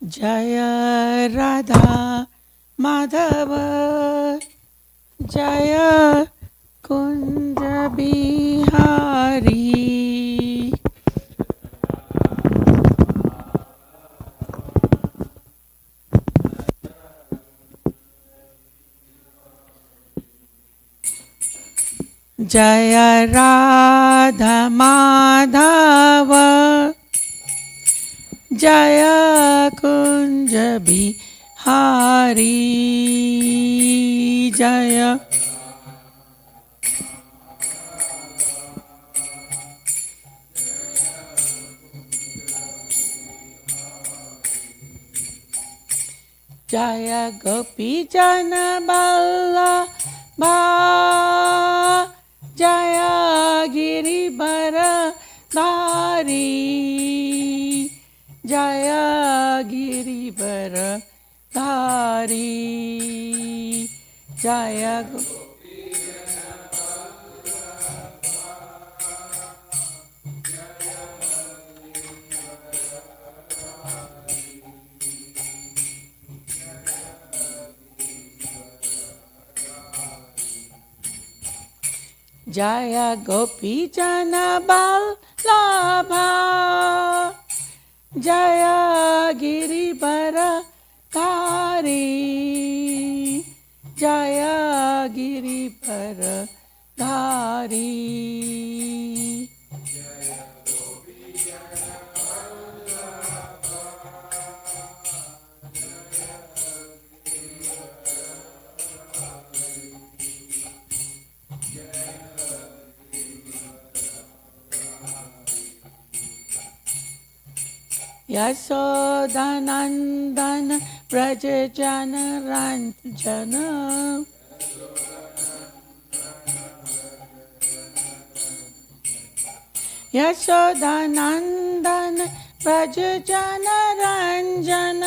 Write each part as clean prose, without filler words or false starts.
जय राधा माधव जय कुंज बिहारी। जय राधा माधव जय कुंज बिहारी। जय जय गोपी जन बल्लभा जय गिरिवर धारी। जय गिरिवर धारी। जय जय गोपी जन बल्लभा जय गिरिवर धारी। जय गिरिवर धारी। यशोदानंदन व्रज जन रंजन। यशोदानंदन व्रज जन रंजन।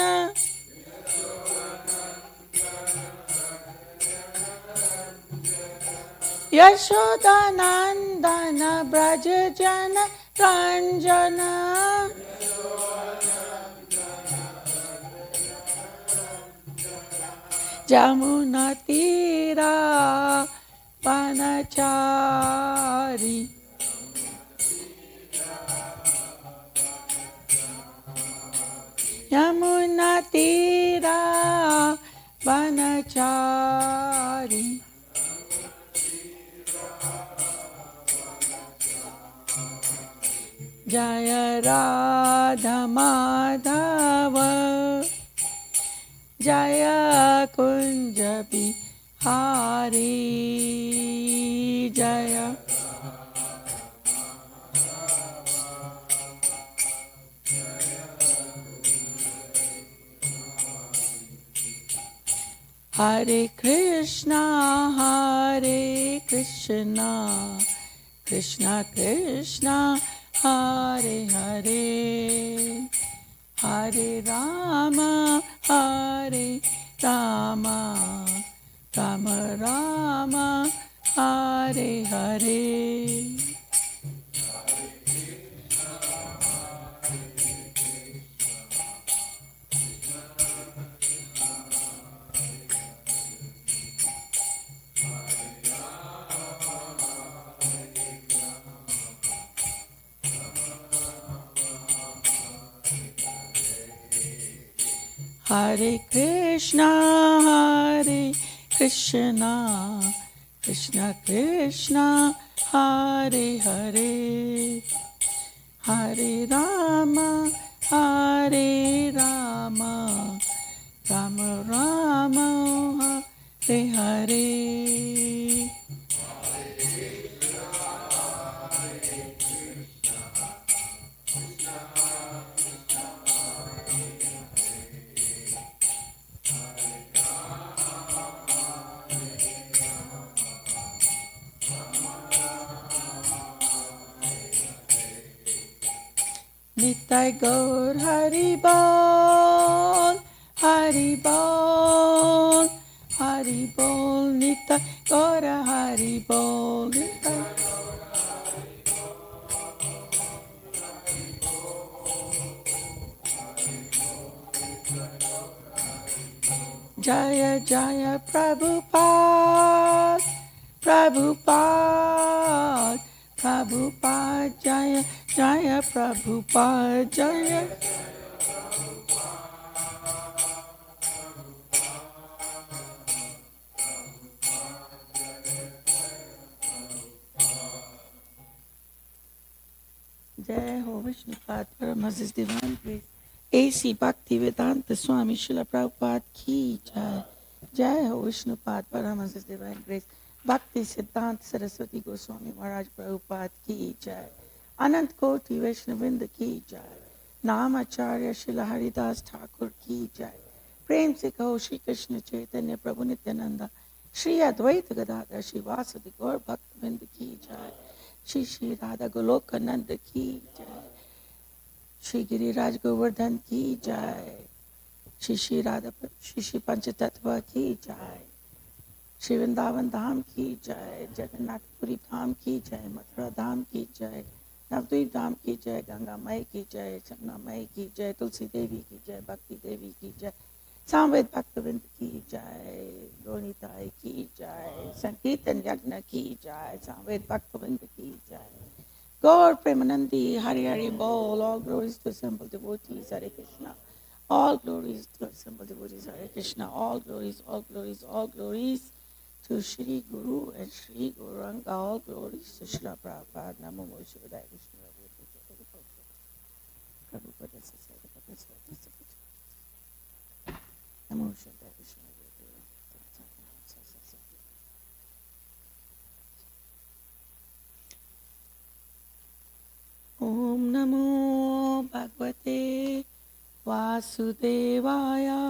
यशोदानंदन व्रज जन रंजन। जमुना तीरा वनचारी। यमुना तीरा वनचारी। जय राधा माधव जय कुंज बिहारी। जय हरे कृष्णा कृष्णा कृष्णा हरे हरे हरे राम राम राम हरे हरे। हरे कृष्णा कृष्णा कृष्णा हरे हरे हरे राम राम राम हरे हरे। निताय गौर हरि बोल निताय गौर हरि बोल Nitai. Jaya Jaya Prabhupada, Prabhupada, Prabhupada, Jaya Jaya Prabhupada, Jaya. Jai Ho Vishnupad Paramahansa's Divine Grace. A.C. Bhaktivedanta Swami Srila Prabhupada Ki Jai. Jai Ho Vishnupad Paramahansa's Divine Grace. Bhakti Siddhanta Saraswati Goswami Maharaj Prabhupada Ki Jai. Anant Koti Vaishnavinda Ki Jai. Namacharya Srila Haridas Thakur Ki Jai. Prem Se Kaho Shri Krishna Chaitanya Prabhu Nityananda. Shri Advaita Gadadhar Shri Vasadi Gaur Bhaktavinda Ki Jai. Shri Shri Radha Golokananda Ki Jai. Shri Giriraj Govardhan Ki Jai. Shri Shri Radha Shri Shri Panchatattva Ki Jai. Shri Vrindavan Dham Ki Jai. Jagannath Puri Dham Ki Jai. Mathura Dham Ki Jai. Navadvip Dham Ki Jai. Ganga Mai Ki Jai. Chamna Mai Ki Jai. Tulsi Devi Ki Jai. Bhakti Devi Ki Jai. Samved Bhaktavind Ki Jai. Ronitai Ki Jai. Sankirtan Yagna Ki Jai. Samved Bhaktavind Ki Jai. Gaur Premanandi, Hari Hari Bol, all glories to assembled devotees, Hare Krishna. All glories to assembled devotees, Hare Krishna. All glories, all glories, all glories to Shri Guru and Shri Gauranga. All glories to Srila Prabhupada. Namo Shivadaya Vishnu Prabhupada Namo Shivadaya Vishnu Om Namo Bhagavate Vasudevaya.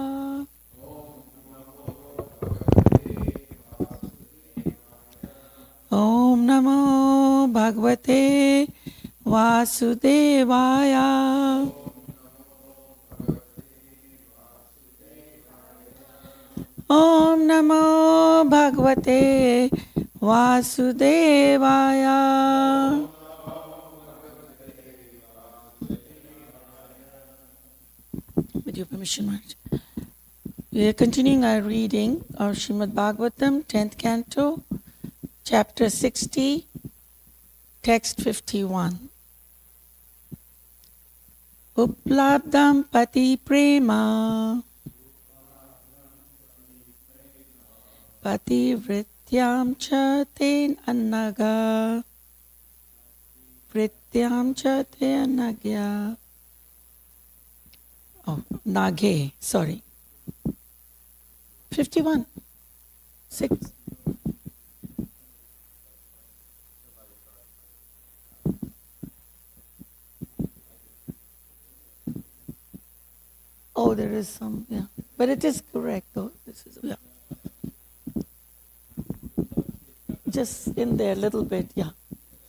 Om Namo Bhagavate Vasudevaya. Om Namo Bhagavate Vasudevaya. With your permission, Maharaj. We are continuing our reading of Srimad Bhagavatam, 10th Canto, Chapter 60, Text 51. Uplabdam pati prema pati vrityam cha ten annaga vrityam cha te annagya. Oh, Nage, sorry. 51. 6. Oh, there is some, yeah. But it is correct, though. This is, yeah. Just in there a little bit, yeah.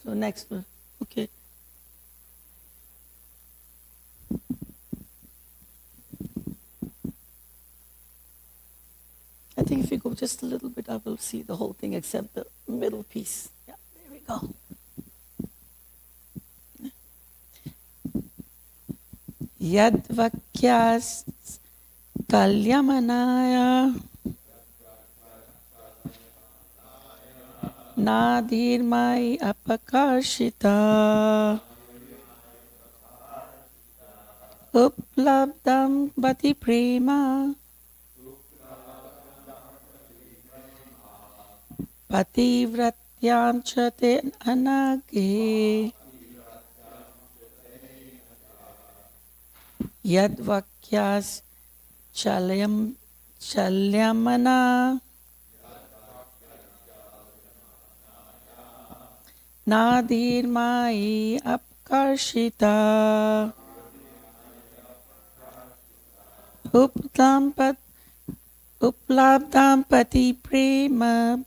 So next one. Okay. I think if we go just a little bit, I will see the whole thing except the middle piece. Yeah, there we go. Yad vakyas kalyamanaya nadirmai apakashita uplabdam bhati prema pativratyam cha te anage yad vakyas chalyamana nadirmai apkarshita uplabdam pati prema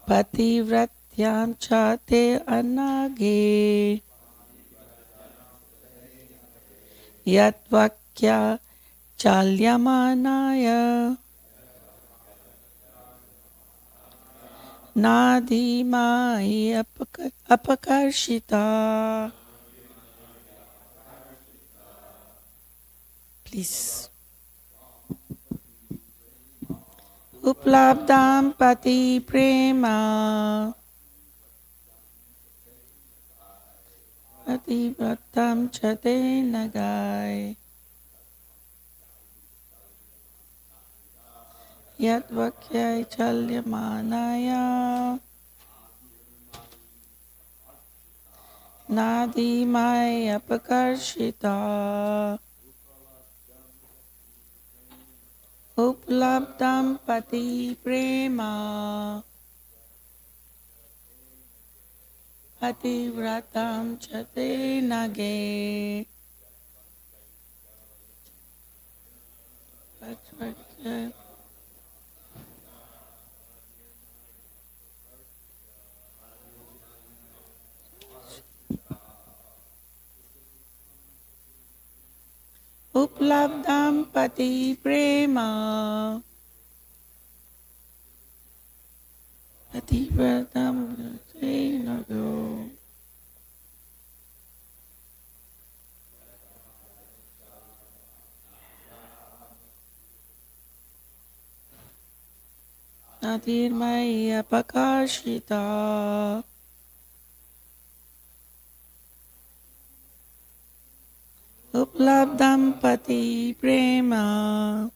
pativratyam cha te anage yad vakya chalyamanaya nadimai apakarshita. please. Uplabdam pati prema pati vratam chate nagai yat vakyai chalyamanaya nadi mai apakarshita uplabdam pati prema pativratam chate nage uplabdam pati prema pativratam chate nago nadirmaya pakashita uplabdam pati prema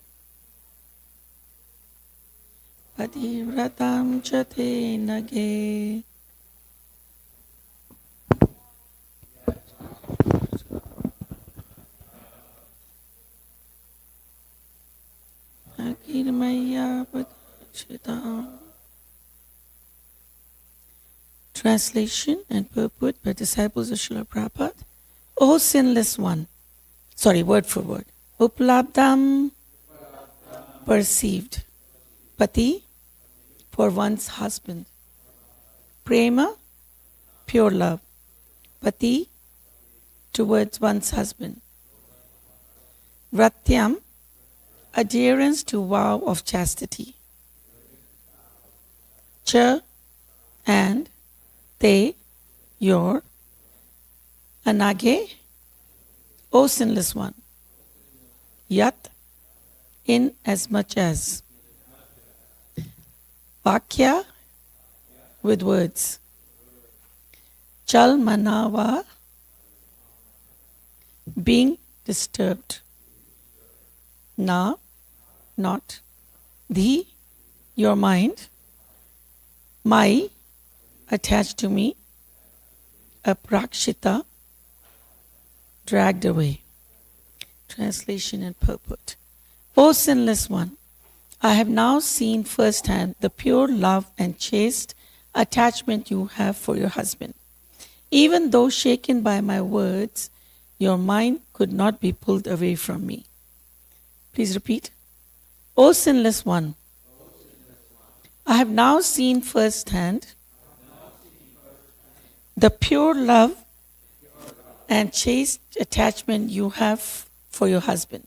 pativratam chate nage nadirmaya pakashita. Translation and purport by disciples of Srila Prabhupada. O sinless one, word for word. Uplabdam, perceived. Pati, for one's husband. Prema, pure love. Pati, towards one's husband. Vratyam, adherence to vow of chastity. Cha, and. Te, your. Anage, O sinless one. Yat, in as much as. Vakya, with words. Chal manava, being disturbed. Na, not. Dhi, your mind. Mai, attached to me. Aprakshita, dragged away. Translation and purport. O sinless one, I have now seen firsthand the pure love and chaste attachment you have for your husband. Even though shaken by my words, your mind could not be pulled away from me. Please repeat. O sinless one, I have now seen firsthand the pure love and chaste attachment you have for your husband.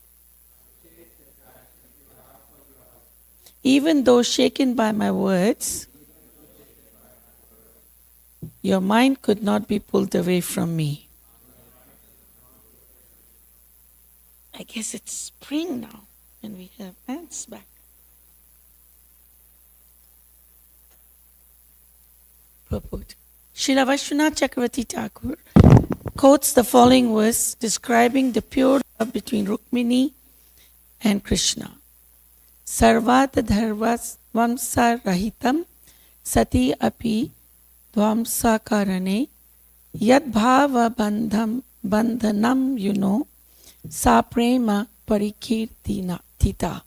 Even though shaken by my words, your mind could not be pulled away from me. I guess it's spring now, and we have ants back. Purport. Srila Vaishnav Chakravarti Thakur quotes the following verse describing the pure love between Rukmini and Krishna. Sarvata dharvas vamsa rahitam sati api dvamsa karane yad bhava bandhanam sa prema parikirtina tita.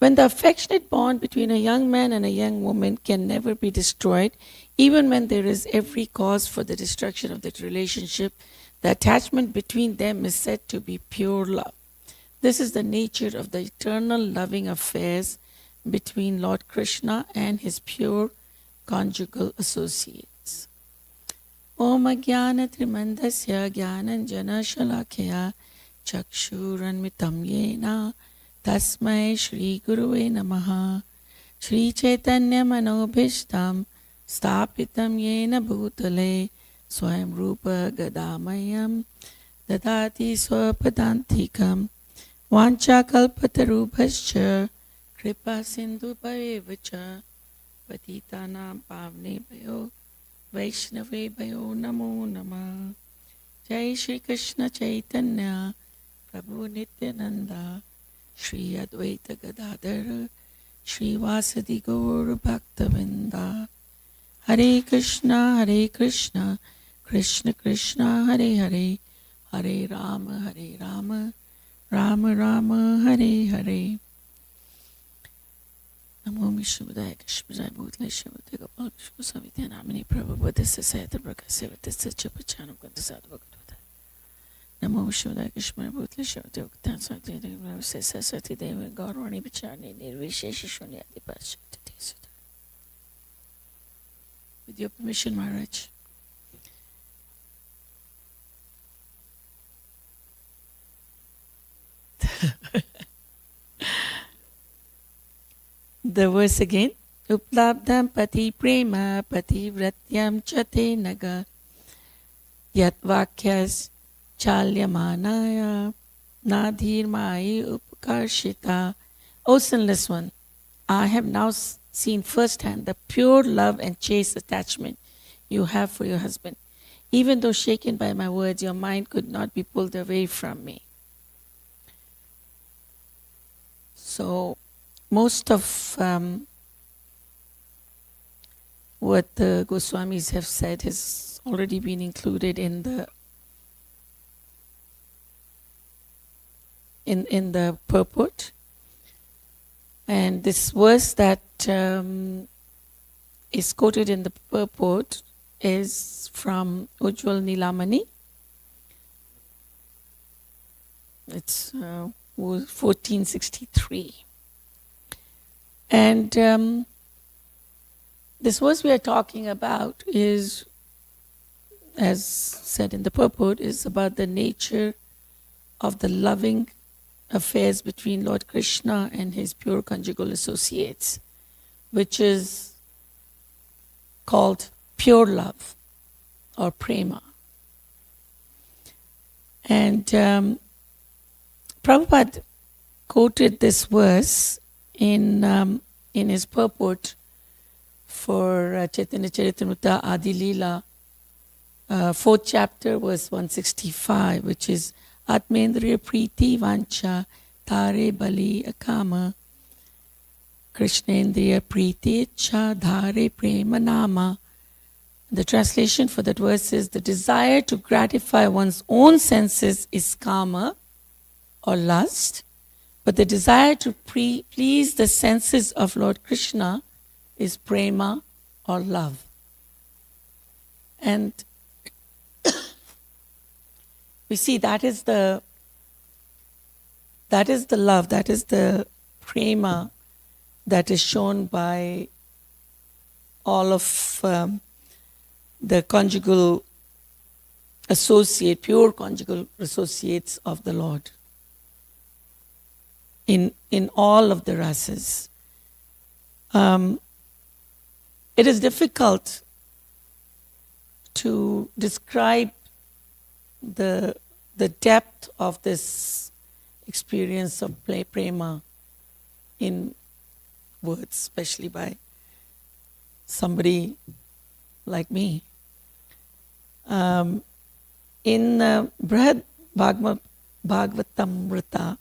When the affectionate bond between a young man and a young woman can never be destroyed, even when there is every cause for the destruction of that relationship, the attachment between them is said to be pure love. This is the nature of the eternal loving affairs between Lord Krishna and his pure conjugal associates. Om Jnana Trimandasya Jnananjana Shalakya Chakshuranmitam Yena Tasmai Shri Guruve Namaha Shri Chaitanya Manobhishtam Stapitam Yena Bhutale Swayam Rupa Gadamayam Dadati Swapadantikam Vanchakalpatarubhascha kripa sindhu bhavevacha patitanam pavnebhayo Vaishnavebhayo namo namah. Jai Shri Krishna Chaitanya Prabhu Nityananda Shri Advaita Gadadhara Shri Vasadi Gaur Bhaktavinda. Hare Krishna Krishna Krishna Hare Hare Hare Rama Rama Rama Hare Hare. Namo Vishnupadaya Krishnapadaya Bhutale Shrimate Gopal Vishnu Samiti Namini Prabhu Buddhasa Sayata Prakasavata Chapachanam Gandasada Bhagavata. Namo Vishnupadaya Krishnapadaya Bhutale Shrimate Gopal Samiti Namini Sasati Deva Gaurani Bacharni Nirvisheshi Shunyati Pashati Sutta. With your permission, Maharaj. The verse again. Uplabdam pati prema pati vratyam chate naga yat vakyas chalyamanaya nadhir mai upkarshita. O sinless one, I have now seen firsthand the pure love and chaste attachment you have for your husband. Even though shaken by my words, your mind could not be pulled away from me. So, most of what the Goswamis have said has already been included in the purport. And this verse that is quoted in the purport is from Ujjwal Nilamani. It's 1463. And this verse we are talking about is, as said in the purport, is about the nature of the loving affairs between Lord Krishna and his pure conjugal associates, which is called pure love or prema. And Prabhupada quoted this verse in his purport for Chaitanya Charitamrita Adi Leela, 4th chapter, verse 165, which is Atmendriya Priti Vancha Tare Bali Akama Krishnendriya Priti Cha Dhare Prema Nama. The translation for that verse is, the desire to gratify one's own senses is kama or lust, but the desire to please the senses of Lord Krishna is prema or love. And we see that is the love, that is the prema that is shown by all of the conjugal associate, pure conjugal associates of the Lord in all of the rasas. It is difficult to describe the depth of this experience of prema in words, especially by somebody like me. In Brihad Bhagavatamrita,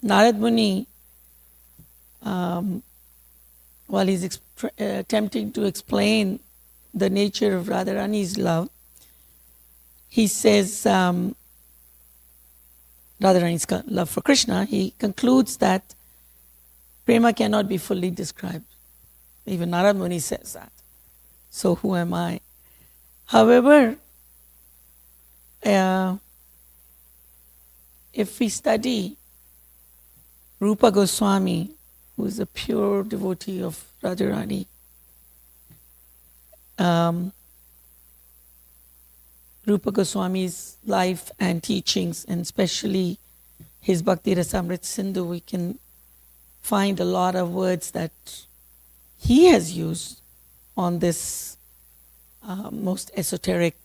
Narad Muni, while he's attempting to explain the nature of Radharani's love, he says, Radharani's love for Krishna, he concludes that prema cannot be fully described. Even Narad Muni says that. So who am I? However, if we study Rupa Goswami, who is a pure devotee of Radharani, Rupa Goswami's life and teachings, and especially his Bhakti Rasamrit Sindhu, we can find a lot of words that he has used on this most esoteric,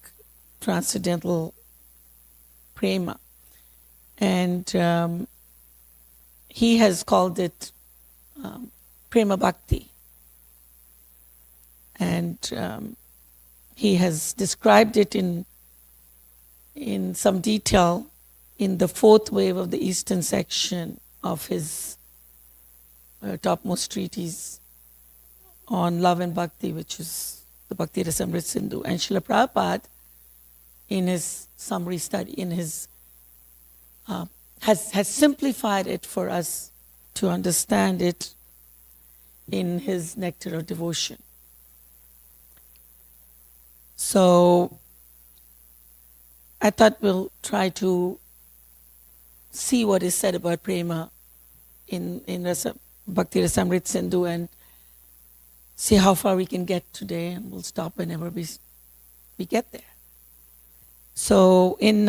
transcendental prema. And he has called it Prema Bhakti. And he has described it in some detail in the fourth wave of the Eastern section of his topmost treatise on love and bhakti, which is the Bhakti Rasamrita Sindhu. And Srila Prabhupada, in his summary study, in his has simplified it for us to understand it in his Nectar of Devotion. So I thought we'll try to see what is said about prema in Bhakti Rasamrita Sindhu and see how far we can get today, and we'll stop whenever we get there. So in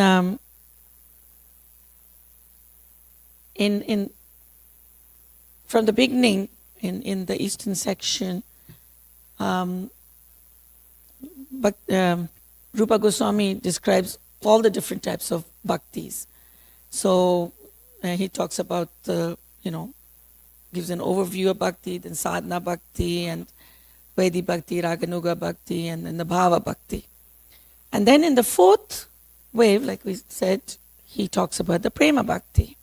from the beginning in the Eastern section, but Rupa Goswami describes all the different types of bhaktis. So he talks about gives an overview of bhakti, then sadhana bhakti, and Vaidhi bhakti, Raganuga bhakti, and then the bhava bhakti. And then in the fourth wave, like we said, he talks about the prema bhakti.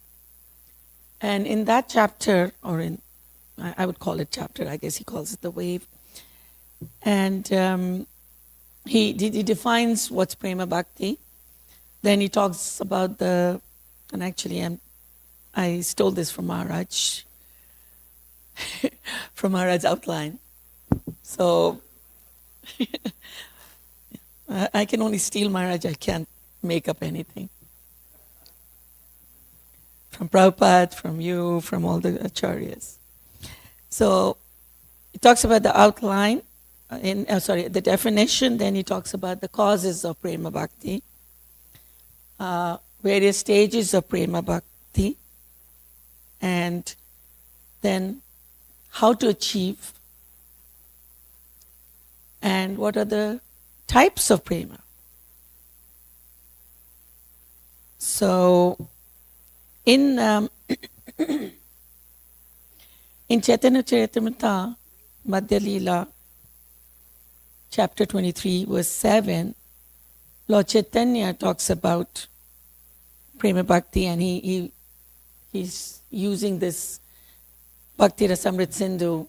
And in that chapter, or I would call it chapter, I guess he calls it the wave. And he defines what's prema bhakti. Then he talks about and actually I stole this from Maharaj, from Maharaj's outline. So I can only steal Maharaj, I can't make up anything. From Prabhupada, from you, from all the acharyas. So he talks about the outline, the definition, then he talks about the causes of prema bhakti, various stages of prema bhakti, and then how to achieve, and what are the types of prema. So in Chaitanya Charitamrita, Madhya Leela, chapter 23, verse 7, Lord Chaitanya talks about prema bhakti, and he's using this Bhakti Rasamrita Sindhu,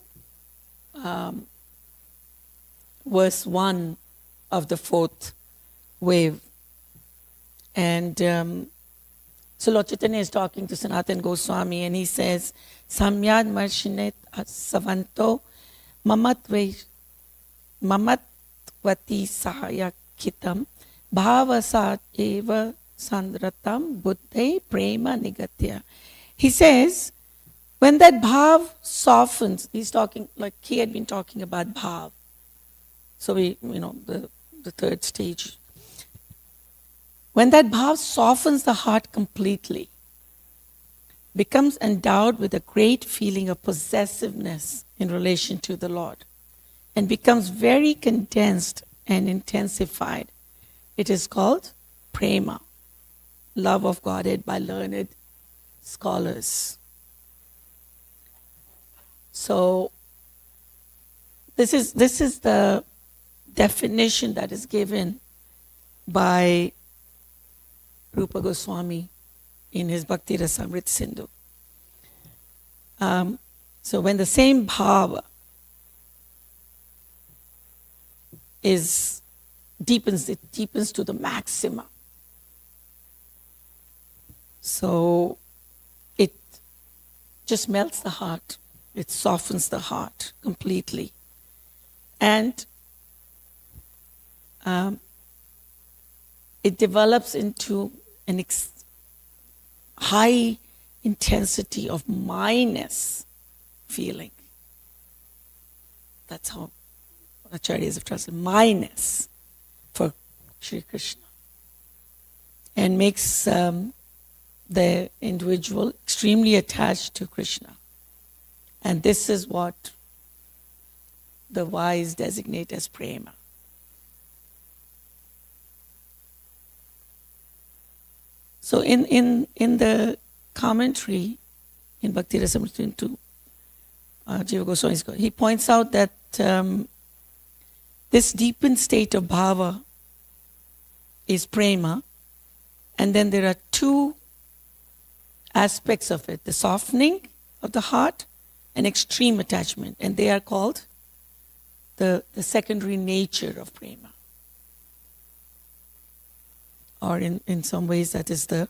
verse 1 of the fourth wave. And so Lord Chaitanya is talking to Sanatana Goswami, and he says, Samyad Marshinet Savanto Mamatvati Sahayakitam Bhavasat Eva Sandratam Buddhe Prema Nigatya. He says, when that bhav softens, he's talking, like he had been talking about bhav. So the third stage. When that bhav softens the heart completely, becomes endowed with a great feeling of possessiveness in relation to the Lord, and becomes very condensed and intensified, it is called prema, love of Godhead by learned scholars. So this is the definition that is given by Rupa Goswami in his Bhakti Rasamrita Sindhu. So when the same bhava deepens to the maximum. So it just melts the heart. It softens the heart completely. And it develops into an high intensity of minus feeling. That's how acharyas have translated minus for Sri Krishna, and makes the individual extremely attached to Krishna. And this is what the wise designate as prema. So in the commentary, in Bhakti Rasamrita to Jiva Goswami's. He points out that this deepened state of bhava is prema, and then there are two aspects of it, the softening of the heart and extreme attachment, and they are called the secondary nature of prema. Or in some ways that is the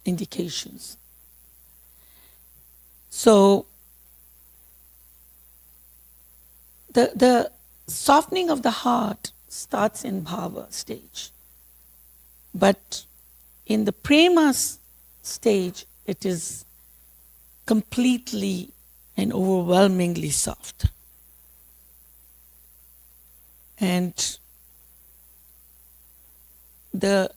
indications. So the softening of the heart starts in bhava stage. But in the prema stage, it is completely and overwhelmingly soft. And the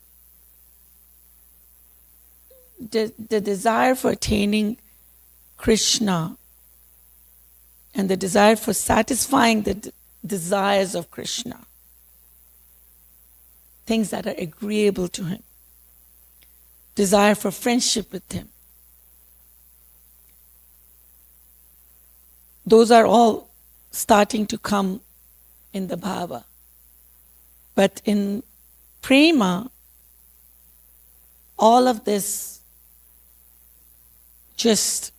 desire for attaining Krishna and the desire for satisfying the desires of Krishna, things that are agreeable to him, desire for friendship with him, those are all starting to come in the bhava. But in prema, all of this just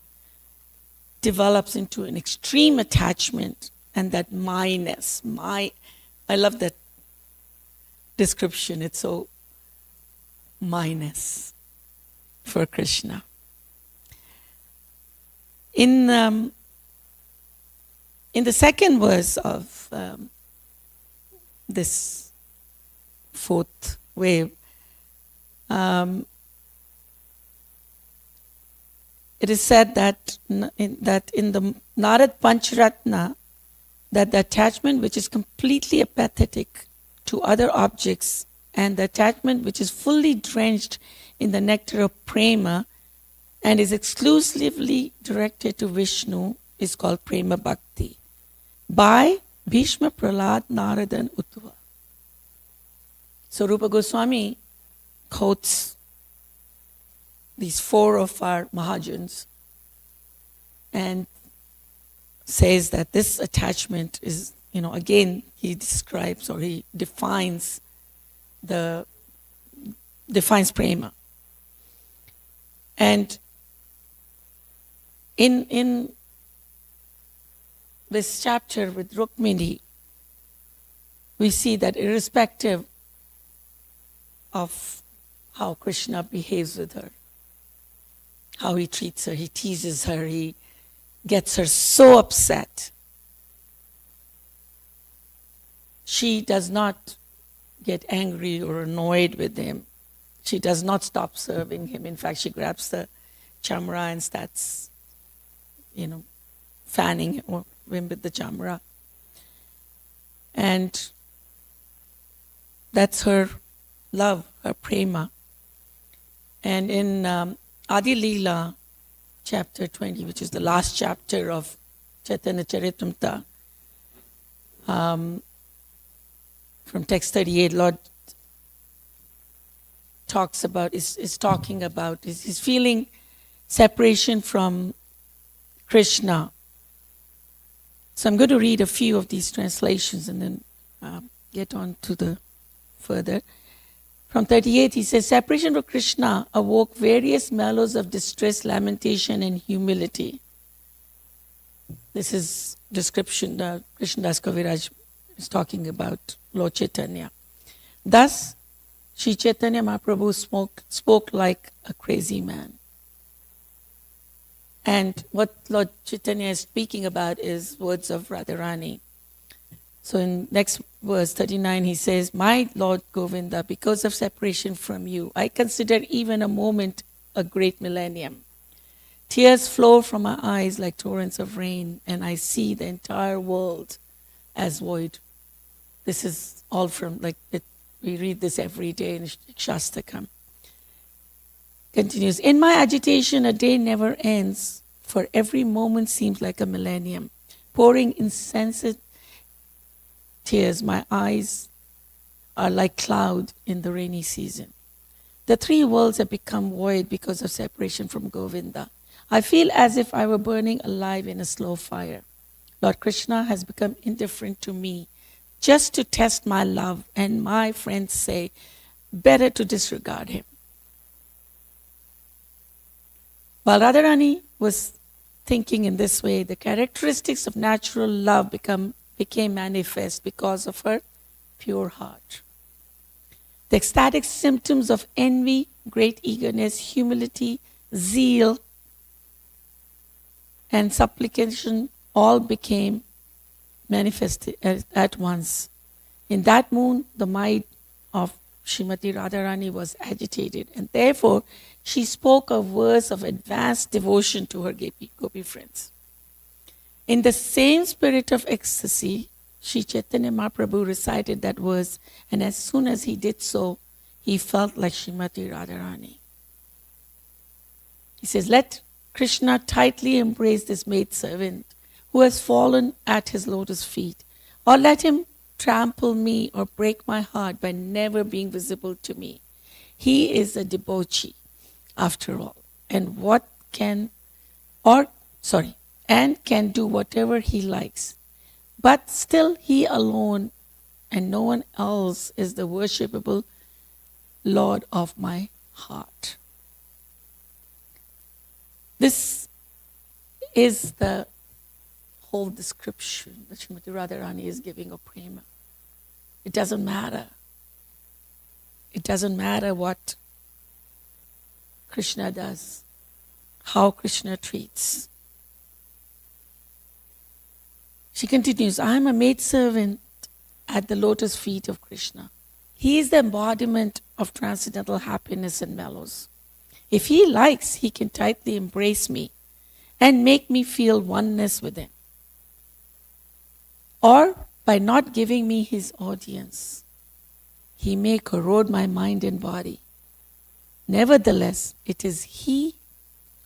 develops into an extreme attachment, and that my-ness. I love that description. It's so my-ness for Krishna. In the second verse of this fourth wave, it is said that in the Narad Pancharatna, that the attachment which is completely apathetic to other objects and the attachment which is fully drenched in the nectar of prema and is exclusively directed to Vishnu is called prema bhakti by Bhishma, Prahlad, Narada and Uddhava. So Rupa Goswami quotes these four of our Mahajans and says that this attachment is, again, he describes or he defines prema. And in this chapter with Rukmini, we see that irrespective of how Krishna behaves with her, how he treats her, he teases her, he gets her so upset, she does not get angry or annoyed with him. She does not stop serving him. In fact, she grabs the chamra and starts, fanning him with the chamra. And that's her love, her prema. And in Adi Leela, chapter 20, which is the last chapter of Chaitanya Charitamrita, from text 38, Lord is feeling separation from Krishna. So I'm going to read a few of these translations and then get on to the further. From 38, he says, separation from Krishna awoke various mellows of distress, lamentation, and humility. This is description that Krishnadas Kaviraj is talking about Lord Chaitanya. Thus, Sri Chaitanya Mahaprabhu spoke like a crazy man. And what Lord Chaitanya is speaking about is words of Radharani. So in next verse 39, he says, my Lord Govinda, because of separation from you, I consider even a moment a great millennium. Tears flow from my eyes like torrents of rain, and I see the entire world as void. This is all from, we read this every day in Shastakam. Continues, in my agitation, a day never ends, for every moment seems like a millennium. Pouring insensate tears, my eyes are like cloud in the rainy season. The three worlds have become void because of separation from Govinda. I feel as if I were burning alive in a slow fire. Lord Krishna has become indifferent to me just to test my love, and my friends say, better to disregard him. While Radharani was thinking in this way, the characteristics of natural love became manifest because of her pure heart. The ecstatic symptoms of envy, great eagerness, humility, zeal, and supplication all became manifested at once. In that mood, the mind of Srimati Radharani was agitated, and therefore she spoke a verse of advanced devotion to her gopi friends. In the same spirit of ecstasy, Sri Chaitanya Mahaprabhu recited that verse, and as soon as he did so, he felt like Srimati Radharani. He says, let Krishna tightly embrace this maidservant who has fallen at his lotus feet, or let him trample me or break my heart by never being visible to me. He is a debauchee after all, and can do whatever he likes. But still he alone and no one else is the worshipable Lord of my heart. This is the whole description that Srimati Radharani is giving of prema. It doesn't matter. It doesn't matter what Krishna does, how Krishna treats. She continues, I am a maidservant at the lotus feet of Krishna. He is the embodiment of transcendental happiness and mellows. If he likes, he can tightly embrace me and make me feel oneness with him. Or by not giving me his audience, he may corrode my mind and body. Nevertheless, it is he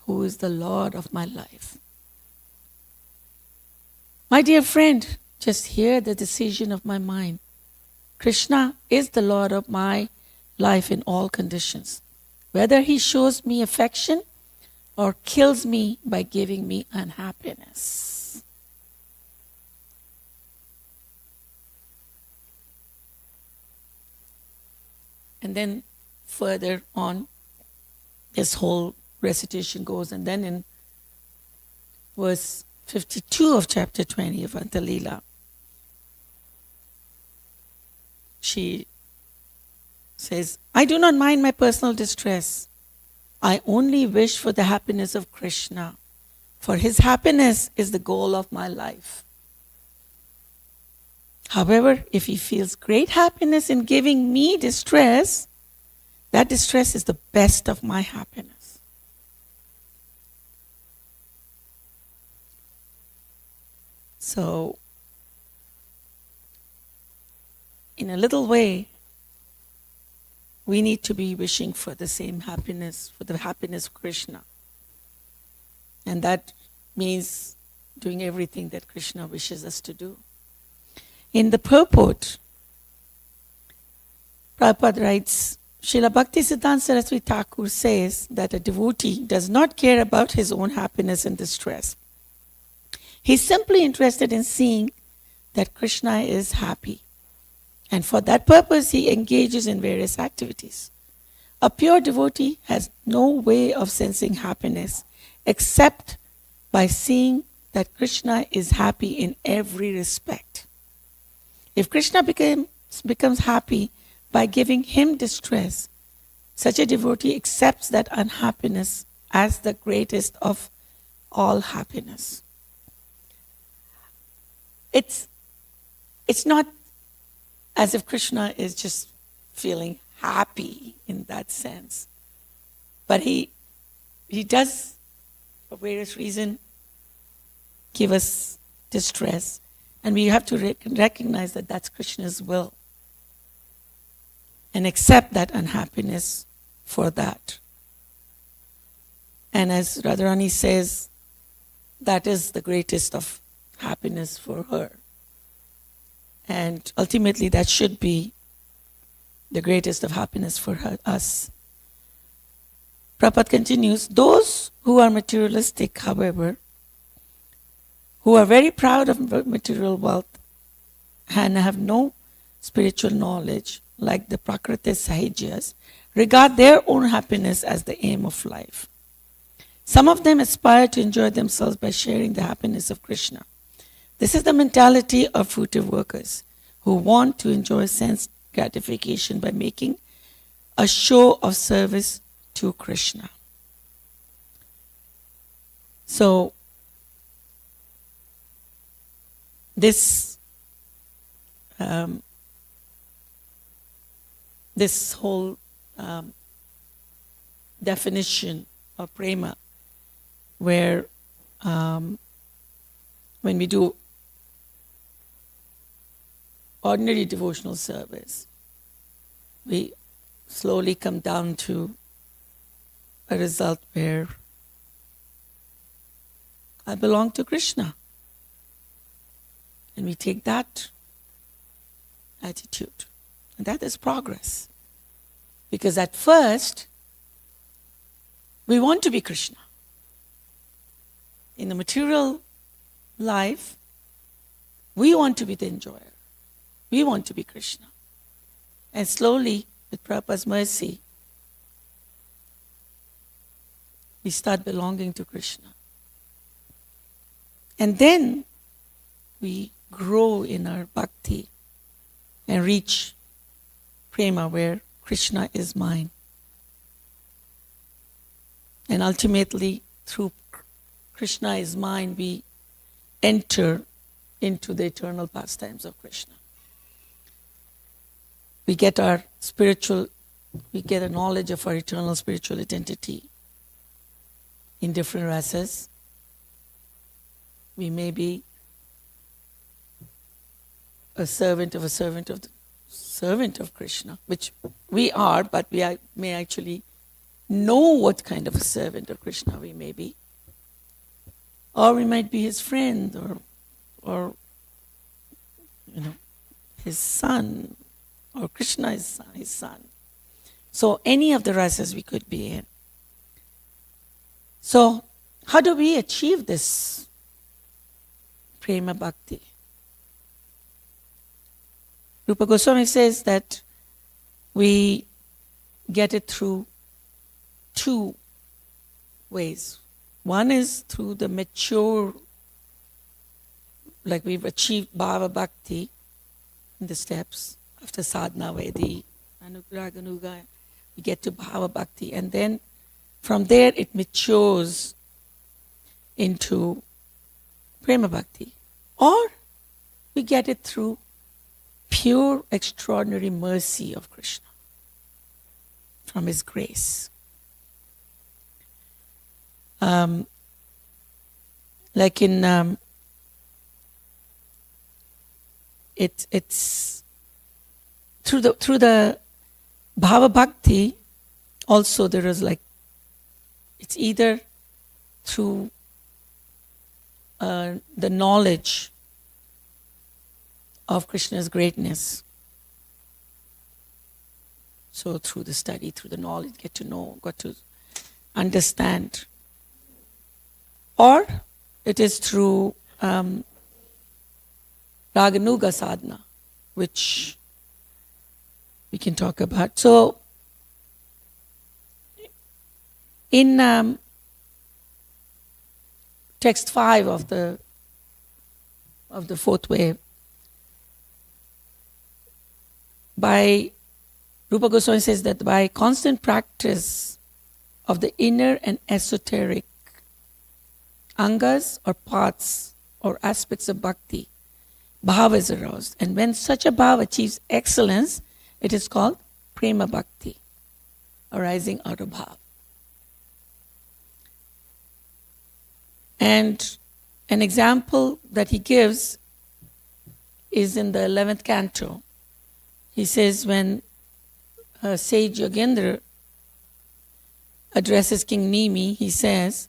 who is the Lord of my life. My dear friend, just hear the decision of my mind. Krishna is the Lord of my life in all conditions, whether he shows me affection or kills me by giving me unhappiness. And then further on, this whole recitation goes, and then in verse 52 of chapter 20 of Antalila, she says, I do not mind my personal distress. I only wish for the happiness of Krishna, for his happiness is the goal of my life. However, if he feels great happiness in giving me distress, that distress is the best of my happiness. So, in a little way, we need to be wishing for the same happiness, for the happiness of Krishna. And that means doing everything that Krishna wishes us to do. In the purport, Prabhupada writes, Srila Bhaktisiddhanta Saraswati Thakur says that a devotee does not care about his own happiness and distress. He's simply interested in seeing that Krishna is happy. And for that purpose, he engages in various activities. A pure devotee has no way of sensing happiness except by seeing that Krishna is happy in every respect. If Krishna becomes happy by giving him distress, such a devotee accepts that unhappiness as the greatest of all happiness. It's not as if Krishna is just feeling happy in that sense. But he does, for various reasons, give us distress. And we have to recognize that that's Krishna's will. And accept that unhappiness for that. And as Radharani says, that is the greatest of happiness for her. And ultimately that should be the greatest of happiness for us. Prabhupada continues, those who are materialistic, however, who are very proud of material wealth and have no spiritual knowledge, like the Prakriti Sahajyas, regard their own happiness as the aim of life. Some of them aspire to enjoy themselves by sharing the happiness of Krishna. This is the mentality of fruitive workers who want to enjoy sense gratification by making a show of service to Krishna. So, this whole definition of prema, where when we do ordinary devotional service, we slowly come down to a result where I belong to Krishna. And we take that attitude. And that is progress. Because at first, we want to be Krishna. In the material life, we want to be the enjoyer. We want to be Krishna. And slowly, with Prabhupada's mercy, we start belonging to Krishna. And then we grow in our bhakti and reach prema, where Krishna is mine. And ultimately, through Krishna is mine, we enter into the eternal pastimes of Krishna. We get a knowledge of our eternal spiritual identity in different rasas. We may be a servant of Krishna, which we are, but we may actually know what kind of a servant of Krishna we may be. Or we might be his friend, or his son, or Krishna is his son. So any of the rasas we could be in. So how do we achieve this prema bhakti? Rupa Goswami says that we get it through two ways. One is through the mature, like we've achieved bhava bhakti in the steps after sadhana, vedi, anugraha, ganuga, we get to bhava bhakti, and then from there it matures into prema bhakti. Or we get it through pure, extraordinary mercy of Krishna from his grace. Like in it's through the bhava bhakti. Also, there is it's either through the knowledge of Krishna's greatness. So through the study, through the knowledge, get to understand. Or it is through raganuga sadhana, which we can talk about. So in text 5 of the fourth wave, by Rupa Goswami says that by constant practice of the inner and esoteric angas or paths or aspects of bhakti, bhava is aroused. And when such a bhava achieves excellence, it is called prema bhakti, arising out of bhava. And an example that he gives is in the 11th canto. He says when sage Yogendra addresses King Nimi, he says,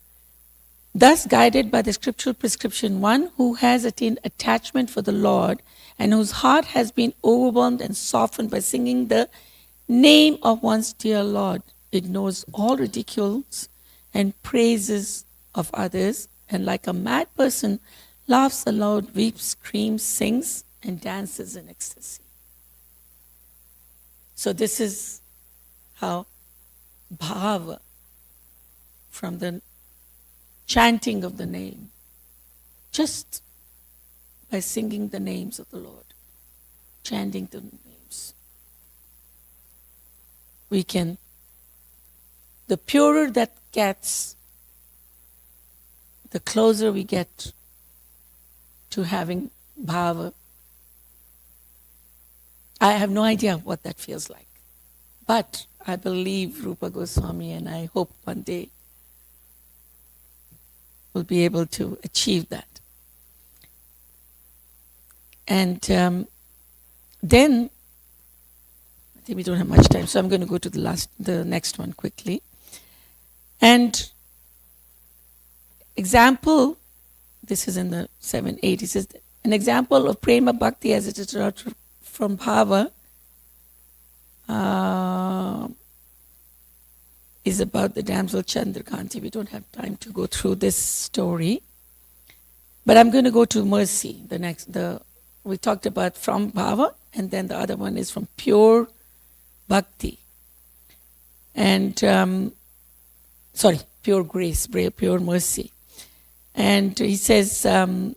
thus guided by the scriptural prescription, one who has attained attachment for the Lord and whose heart has been overwhelmed and softened by singing the name of one's dear Lord ignores all ridicules and praises of others, and like a mad person, laughs aloud, weeps, screams, sings, and dances in ecstasy. So this is how bhava, from the chanting of the name, just by singing the names of the Lord, chanting the names, we can, the purer that gets, the closer we get to having bhava. I have no idea what that feels like. But I believe Rupa Goswami, and I hope one day we'll be able to achieve that. And then, I think we don't have much time, so I'm going to go to the next one quickly. And example, this is in the 7-8, he says, an example of prema bhakti as it is derived from bhava is about the damsel Chandrakanti. We don't have time to go through this story. But I'm going to go to mercy. We talked about from bhava, and then the other one is from pure bhakti. And, pure grace, pure mercy. And he says, in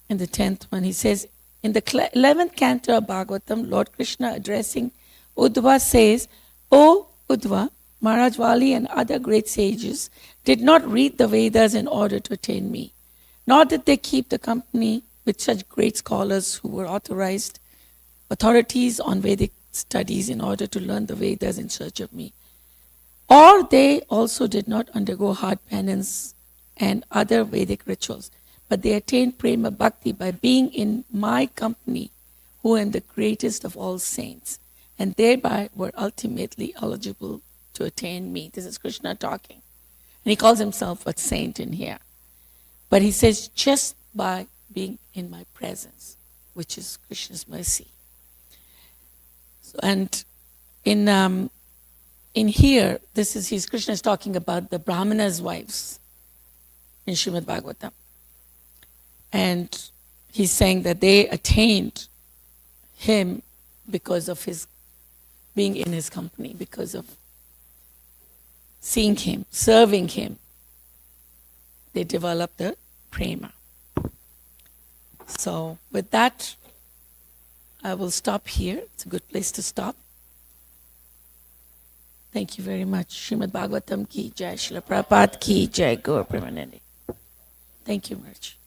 the 10th one, he says, in the 11th canto of Bhagavatam, Lord Krishna addressing Uddhava says, O Uddhava, Maharaj Vali and other great sages did not read the Vedas in order to attain me, nor did they keep the company with such great scholars who were authorities on Vedic studies in order to learn the Vedas in search of me. Or they also did not undergo hard penance and other Vedic rituals, but they attained prema bhakti by being in my company, who am the greatest of all saints, and thereby were ultimately eligible to attain me. This is Krishna talking. And he calls himself a saint in here. But he says, just by being in my presence, which is Krishna's mercy. So, and in here, Krishna is talking about the Brahmana's wives in Srimad Bhagavatam. And he's saying that they attained him because of his being in his company, because of seeing him, serving him. They developed the prema. So with that, I will stop here. It's a good place to stop. Thank you very much. Srimad Bhagavatam ki jai, Srila Prabhupada ki jai, Gaur Premanandi. Thank you much.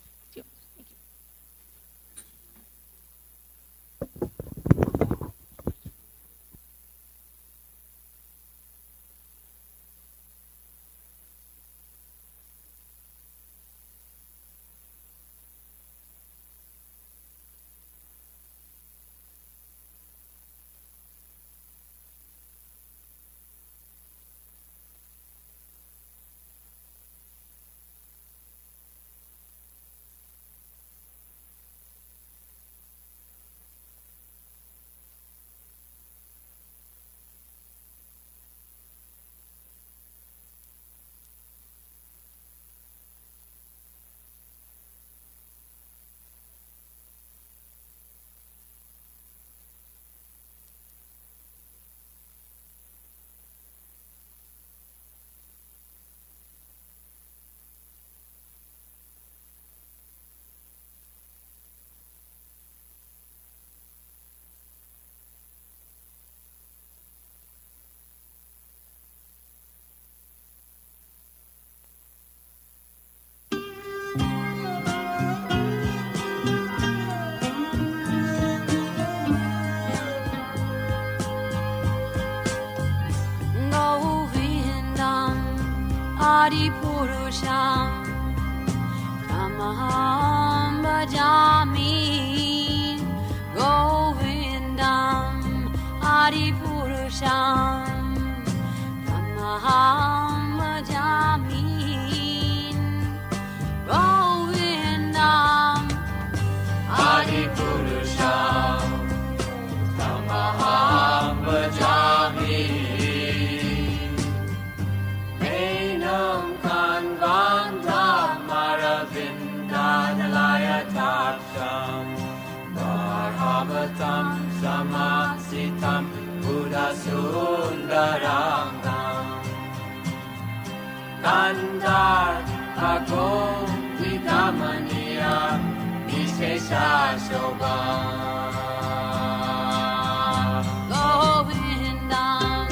Adipurusham Tamaham Bhajami Govindam Adipurusham Tamaham Bhajami Govindam Adipurusham Tamaham Bhajami Sitam Buddha Sundarangam Kandar Ako Vidamaniya Vishesha Shobha Govindam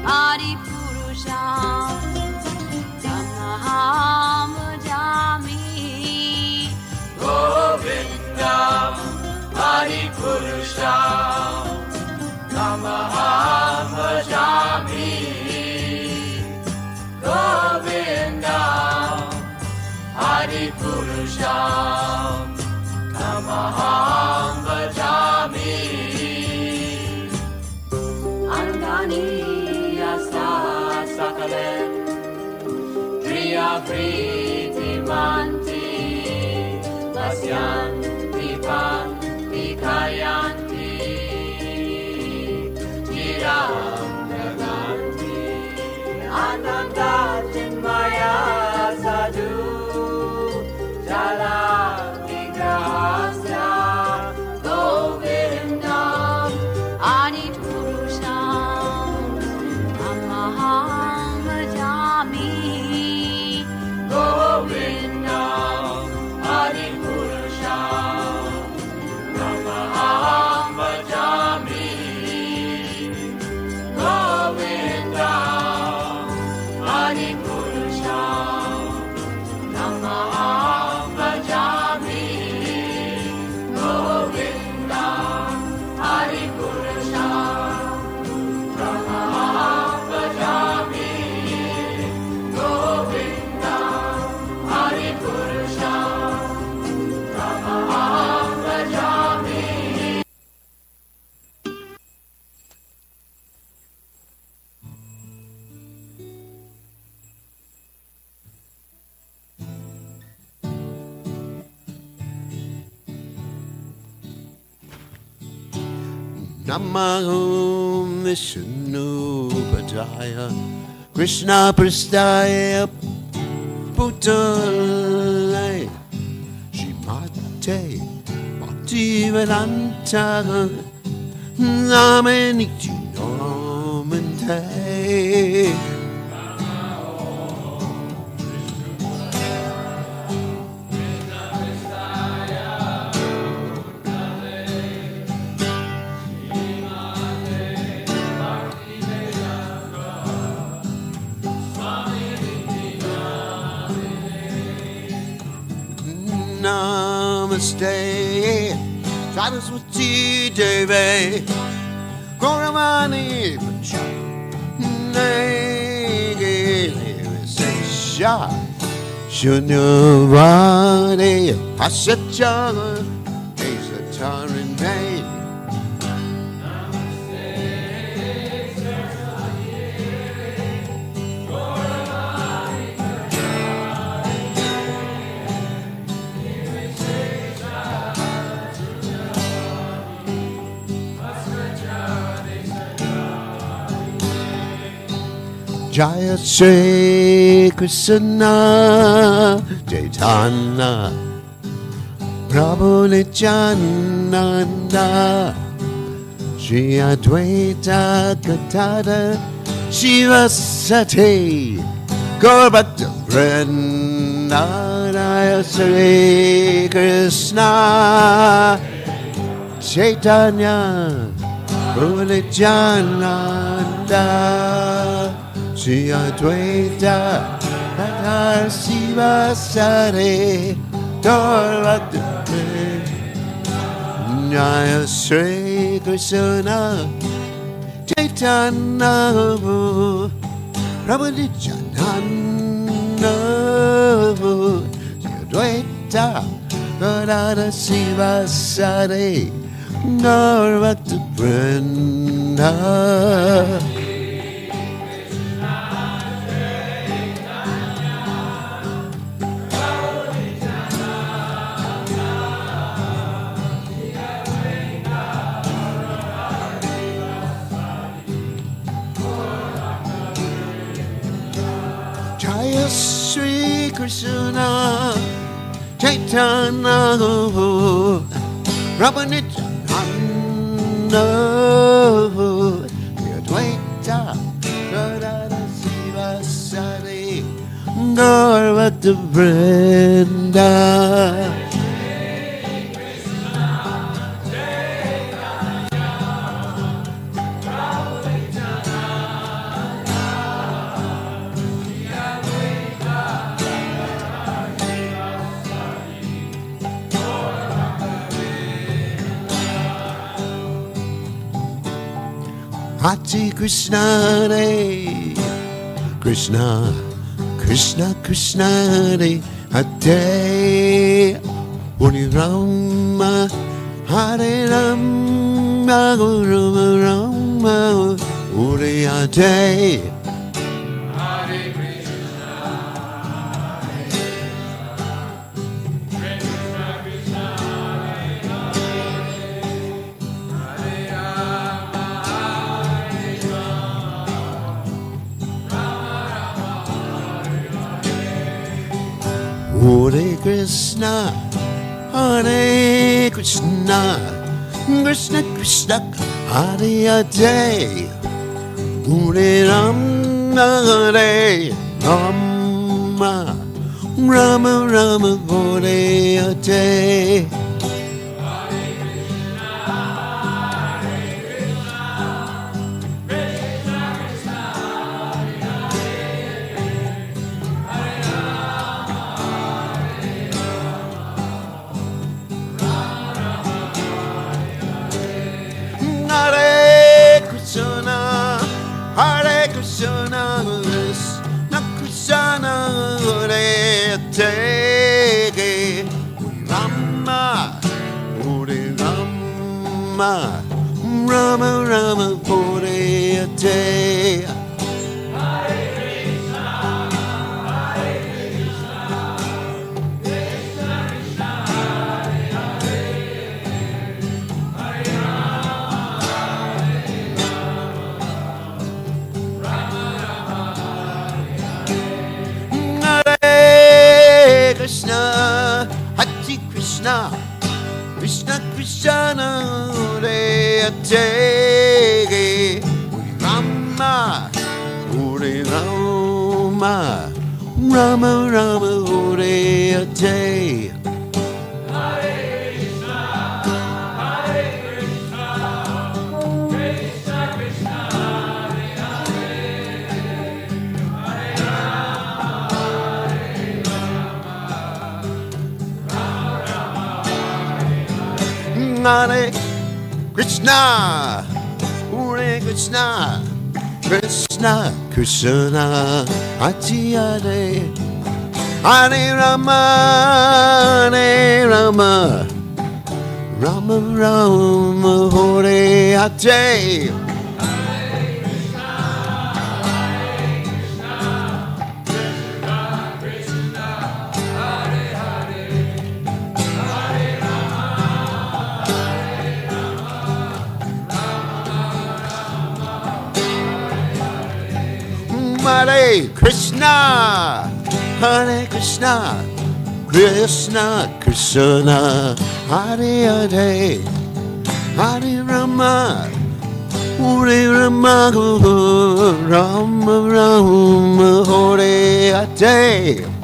Adipurusham Tamaham Bhajami Govindam Adipurusham Tamaham Bhajami Govindam Adipurusham Tamaham Bhajami Andani Yasa Sakalen Driya Priti Manti Vasyanti Panti Kayanti Chiram Daganti Ananda Chinmaya Sadhu Jala Vigrahasya Govindam Adipurusham Tamaham Bhajami Govindam Adipurusham Tamaham Bhajami Govindam Adipurusham Tamaham Bhajami Govindam Adipurusham Tamaham Bhajami Govindam Adipurusham Tamaham Bhajami Namahum Vishnu Padaya Krishna Prastaya Putale Shimate Bhaktivedanta Namanichi Nomante Namaste Saraswati Devi Gauravani Nege Sesha Shunyavani Asatya Esatarine Jaya Sri Krishna Chaitanya Prabhu Nityananda Shri Advaita Gadadhar Shivasati Gaurabhakta Vrinda Jaya Sri Krishna Chaitanya Prabhu Nityananda Shri Advaita Gadadhar Shivasati Gaurabhakta Jaya Sri Krishna Chaitanya Prabhu Nityananda Shri Advaita Gadadhar Shivasati Gaurabhakta Vrinda Jaya Sri Krishna Chaitanya Prabhu Nityananda girl with the Brenda. Hare Krishna, Hare Krishna, Krishna Krishna, Hare Hare, Hare Rama, Hare Rama, Rama Rama, Hare Hare. Hare Krishna, Hare Krishna, Krishna Krishna, Hare Hare, Hare Rama, Hare Rama, Rama Rama, Hare Hare. Hare Krishna, Hare Krishna, Krishna Krishna, Hare Hare, Rama, Hare Rama, Rama Rama, Hare Hare. Hare Krishna, Hare Krishna, Krishna Krishna, Hare Hare, Rama, Hare Rama, Rama Rama, Hare Hare. Hare Krishna, Hare Krishna, Krishna Krishna, Hare Hare, Hare Rama, Hare Rama, Rama Rama, Hare Hare.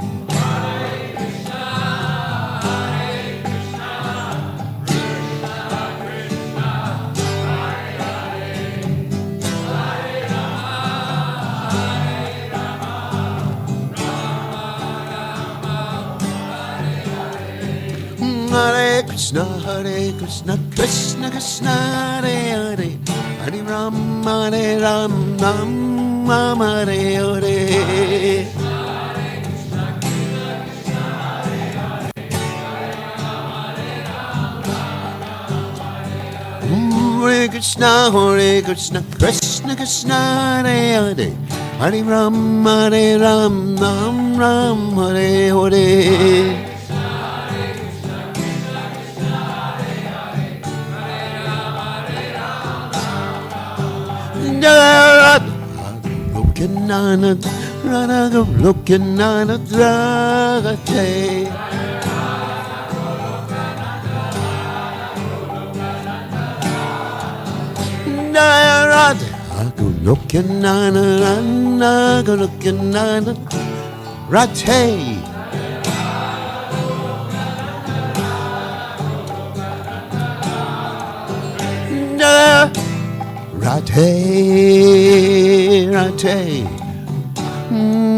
Hare Krishna, Hare Krishna, Krishna Krishna, Hare Hare, Hare Rama, Hare Rama, Rama Rama, Hare Hare. Hare Krishna, Krishna Krishna, Hare Hare, Hare Rama, Rama, Hare Hare. Hare Krishna, Krishna Krishna, Hare Hare, Hare Rama, Rama, Hare Hare. Looking on it, looking on it, Dragate. Looking on it, looking on it, Radhe. Na. Radhe, Radhe.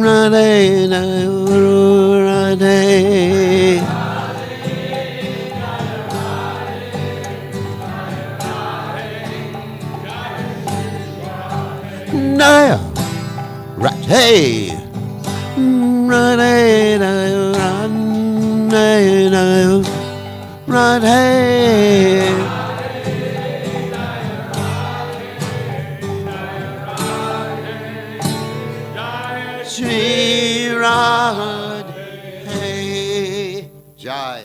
Radhe, Radhe. Naya, Radhe, Radhe, Radhe, Radhe. Shri Radhe, Jai.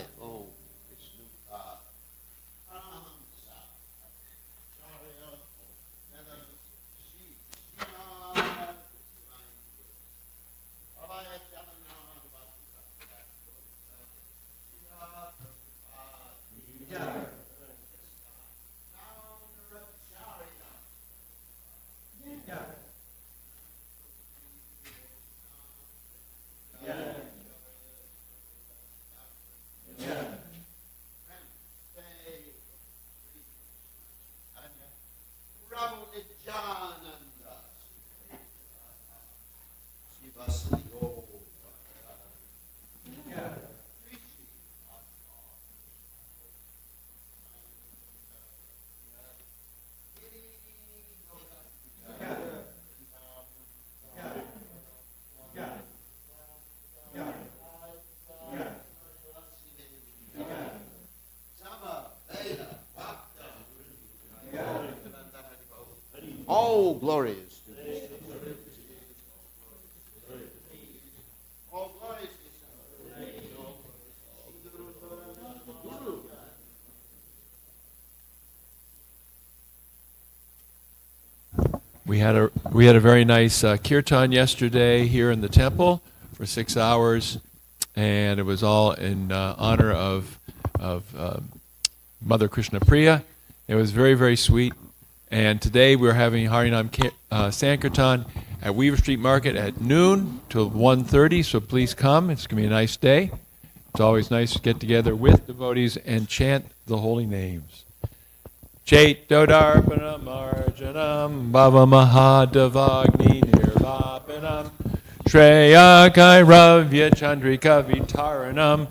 Oh, all glory is to thee. All glory is to We had a very nice kirtan yesterday here in the temple for 6 hours, and it was all in honor of Mother Krishna Priya. It was very, very sweet. And today we're having Harinam Sankirtan at Weaver Street Market at noon till 1:30, so please come. It's going to be a nice day. It's always nice to get together with devotees and chant the holy names. Chaitodarpanam Arjanam Bhava Mahadavagni Nirvapanam Shreya Kairavya Chandrika Vitaranam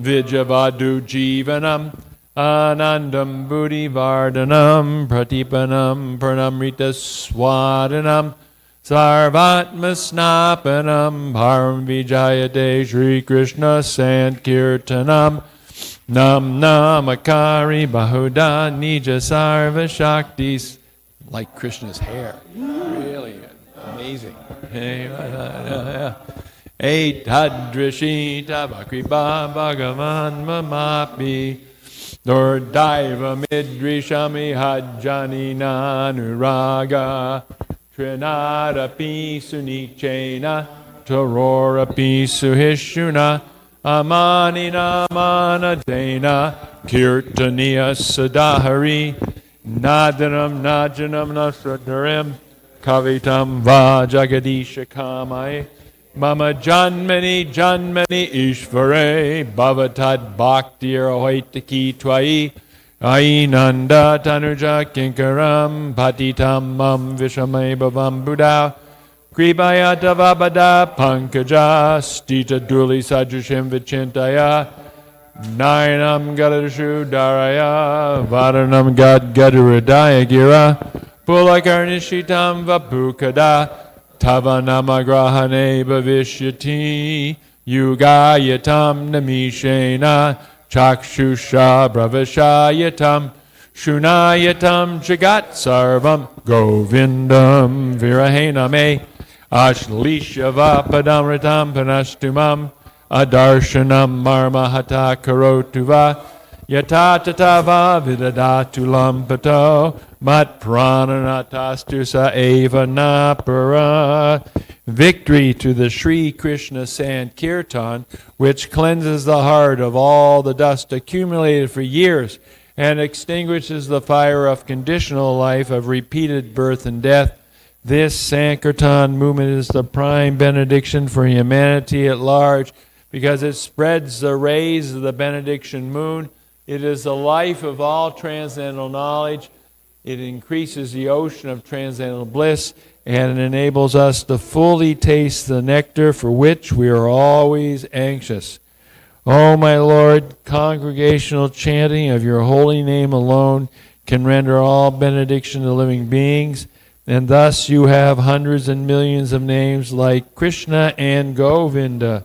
Vijavadu Jivanam Anandam Buddhi Vardhanam Pratipanam Pranamrita Swadanam Sarvatma Snapanam Param Vijayate Shri Krishna Sankirtanam Nam Namakari Bahuda Nija Sarva Shaktis. Like Krishna's hair. Really amazing. Etadrishita Bakriba Bhagavan Mamapi Durdaiva Midrishami Hajjani Nanuraga Trinadapi Sunichena Tarorapi Suhishuna Amanina Manadena Kirtaniya Sadahari Nadanam Najanam Nasadarim Kavitam Va Jagadisha Kamai Mama Janmani Janmani Ishvare Bhavatad Bhaktir Ahoitaki Twai Ainanda Tanuja Kinkaram Patitam Mam Vishamay Bhavam Buddha Kribaya Vabada Pankaja Stita Duli Sajushim Vichintaya Nainam Gadashu Daraya Vadanam Gad Gadaradaya Gira Pulakarnishitam Vapukada Tavanamagrahane Bhavishyati Yugayatam Namishena Chakshusha Bravashayatam Shunayatam Jagat Sarvam Govindam Virahename Ashlishyava Padamritam Panastumam Adarshanam Marmahata Karotuva Yatatatava Vidadatulam Pato Mat Prananatastusa Eva Napara. Victory to the Sri Krishna Sankirtan, which cleanses the heart of all the dust accumulated for years and extinguishes the fire of conditional life of repeated birth and death. This Sankirtan movement is the prime benediction for humanity at large because it spreads the rays of the benediction moon. It is the life of all transcendental knowledge. It increases the ocean of transcendental bliss, and it enables us to fully taste the nectar for which we are always anxious. Oh, my Lord, congregational chanting of your holy name alone can render all benediction to living beings, and thus you have hundreds and millions of names like Krishna and Govinda.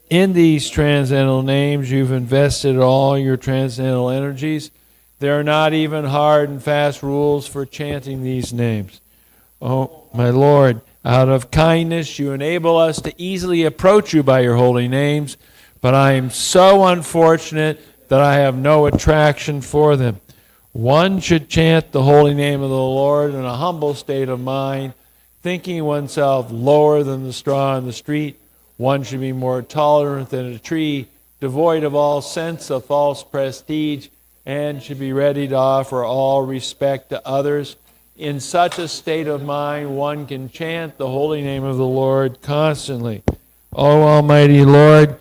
In these transcendental names, you've invested all your transcendental energies. There are not even hard and fast rules for chanting these names. Oh, my Lord, out of kindness, you enable us to easily approach you by your holy names, but I am so unfortunate that I have no attraction for them. One should chant the holy name of the Lord in a humble state of mind, thinking oneself lower than the straw in the street. One should be more tolerant than a tree, devoid of all sense of false prestige, and should be ready to offer all respect to others. In such a state of mind, one can chant the holy name of the Lord constantly. O Almighty Lord,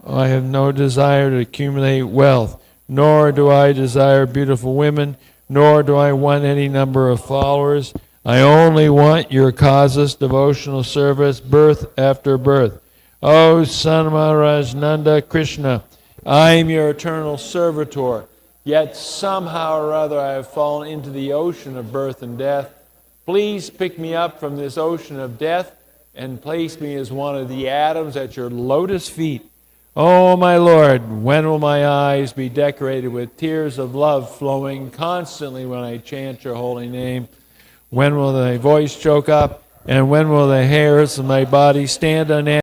I have no desire to accumulate wealth, nor do I desire beautiful women, nor do I want any number of followers. I only want your causeless devotional service, birth after birth. O Son of Maharaj Nanda Krishna, I am your eternal servitor, yet somehow or other I have fallen into the ocean of birth and death. Please pick me up from this ocean of death and place me as one of the atoms at your lotus feet. Oh, my Lord, when will my eyes be decorated with tears of love flowing constantly when I chant your holy name? When will my voice choke up, and when will the hairs of my body stand on end?